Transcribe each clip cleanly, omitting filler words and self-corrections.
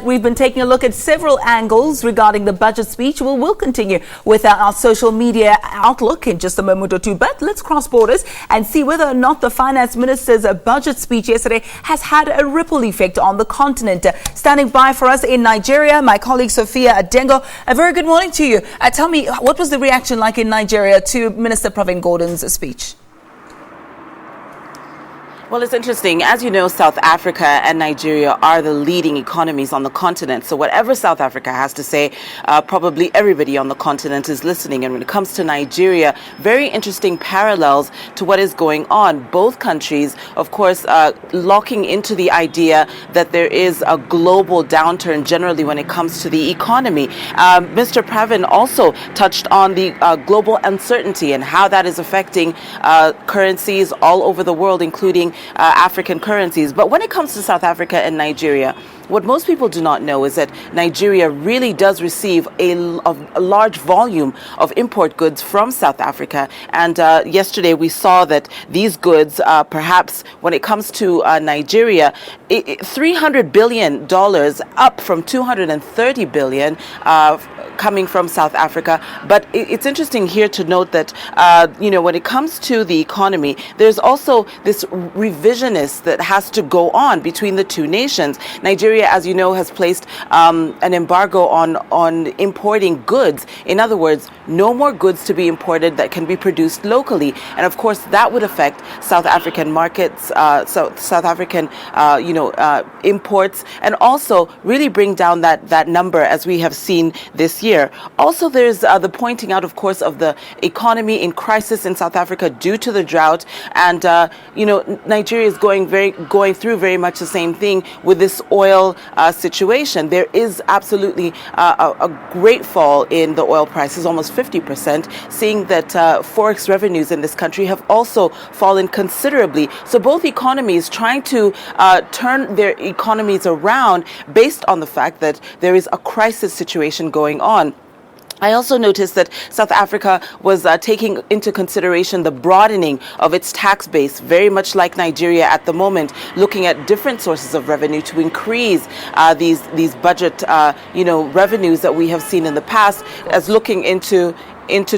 We've been taking a look at several angles regarding the budget speech. We'll continue with our social media outlook in just a moment or two. But let's cross borders and see whether or not the finance minister's budget speech yesterday has had a ripple effect on the continent. Standing by for us in Nigeria, my colleague Sophia Adengo. A very good morning to you. Tell me, what was the reaction like in Nigeria to Minister Pravin Gordhan's speech? Well, it's interesting. As you know, South Africa and Nigeria are the leading economies on the continent. So whatever South Africa has to say, probably everybody on the continent is listening. And when it comes to Nigeria, very interesting parallels to what is going on. Both countries, of course, locking into the idea that there is a global downturn generally when it comes to the economy. Mr. Pravin also touched on the global uncertainty and how that is affecting currencies all over the world, including African currencies. But when it comes to South Africa and Nigeria, what most people do not know is that Nigeria really does receive a large volume of import goods from South Africa. And yesterday we saw that these goods, perhaps when it comes to Nigeria, $300 billion up from $230 billion coming from South Africa. But it's interesting here to note that, when it comes to the economy, there's also this revisionist that has to go on between the two nations. Nigeria, as you know, has placed an embargo on importing goods. In other words, no more goods to be imported that can be produced locally. And of course, that would affect South African markets, South African, imports, and also really bring down that number as we have seen this year. Also, there's the pointing out, of course, of the economy in crisis in South Africa due to the drought. And, Nigeria is going through very much the same thing with this oil situation. There is absolutely a great fall in the oil prices, almost 50%, seeing that forex revenues in this country have also fallen considerably. So both economies trying to turn their economies around based on the fact that there is a crisis situation going on. I also noticed that South Africa was taking into consideration the broadening of its tax base, very much like Nigeria at the moment, looking at different sources of revenue to increase these budget, revenues that we have seen in the past, as looking into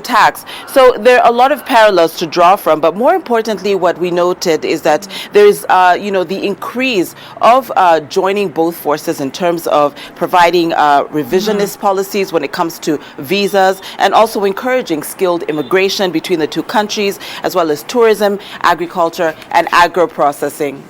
tax. So there are a lot of parallels to draw from, but more importantly, what we noted is that there is, the increase of joining both forces in terms of providing revisionist policies when it comes to visas, and also encouraging skilled immigration between the two countries, as well as tourism, agriculture, and agro-processing.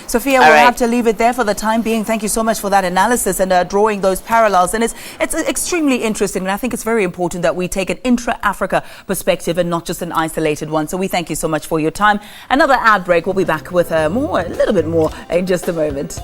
Sophia, we'll have to leave it there for the time being. Thank you so much for that analysis and drawing those parallels. And it's extremely interesting, and I think it's very important that we take an intra-Africa perspective and not just an isolated one. So we thank you so much for your time. Another ad break. We'll be back with a little bit more in just a moment.